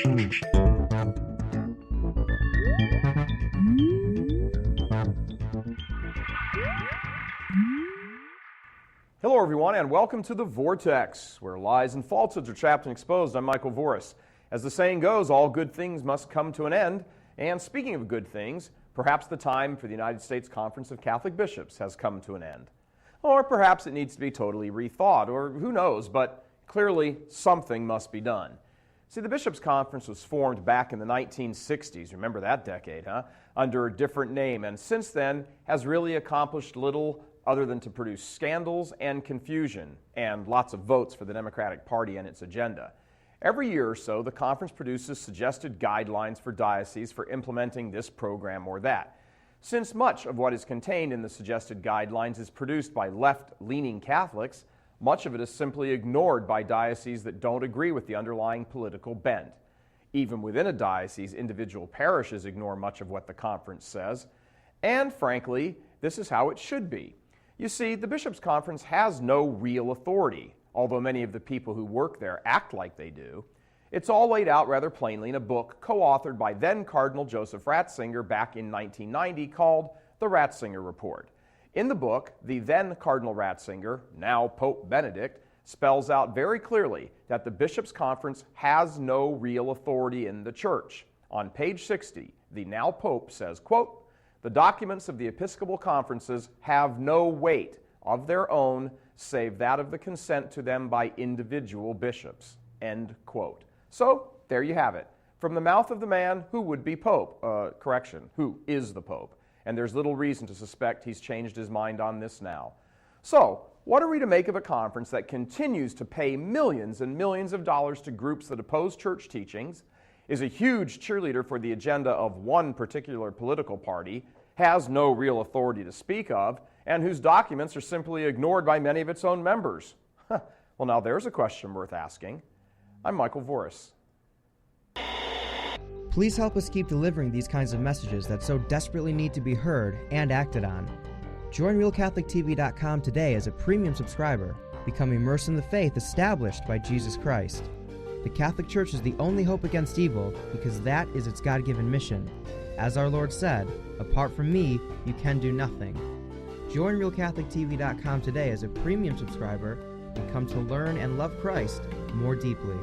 Hello, everyone, and welcome to the Vortex, where lies and falsehoods are trapped and exposed. I'm Michael Voris. As the saying goes, all good things must come to an end. And speaking of good things, perhaps the time for the United States Conference of Catholic Bishops has come to an end. Or perhaps it needs to be totally rethought, or who knows, but clearly something must be done. See, the Bishops' Conference was formed back in the 1960s, remember that decade, huh? Under a different name, and since then has really accomplished little other than to produce scandals and confusion, and lots of votes for the Democratic Party and its agenda. Every year or so, the conference produces suggested guidelines for dioceses for implementing this program or that. Since much of what is contained in the suggested guidelines is produced by left-leaning Catholics, much of it is simply ignored by dioceses that don't agree with the underlying political bent. Even within a diocese, individual parishes ignore much of what the conference says, and frankly, this is how it should be. You see, the Bishops' Conference has no real authority, although many of the people who work there act like they do. It's all laid out rather plainly in a book co-authored by then Cardinal Joseph Ratzinger back in 1990 called The Ratzinger Report. In the book, the then Cardinal Ratzinger, now Pope Benedict, spells out very clearly that the Bishops' Conference has no real authority in the Church. On page 60, the now Pope says, quote, "The documents of the Episcopal conferences have no weight of their own save that of the consent to them by individual bishops." End quote. So, there you have it. From the mouth of the man who would be Pope, who is the Pope. And there's little reason to suspect he's changed his mind on this now. So, what are we to make of a conference that continues to pay millions and millions of dollars to groups that oppose church teachings, is a huge cheerleader for the agenda of one particular political party, has no real authority to speak of, and whose documents are simply ignored by many of its own members? Well, now there's a question worth asking. I'm Michael Voris. Please help us keep delivering these kinds of messages that so desperately need to be heard and acted on. Join RealCatholicTV.com today as a premium subscriber. Become immersed in the faith established by Jesus Christ. The Catholic Church is the only hope against evil because that is its God-given mission. As our Lord said, "Apart from me, you can do nothing." Join RealCatholicTV.com today as a premium subscriber and come to learn and love Christ more deeply.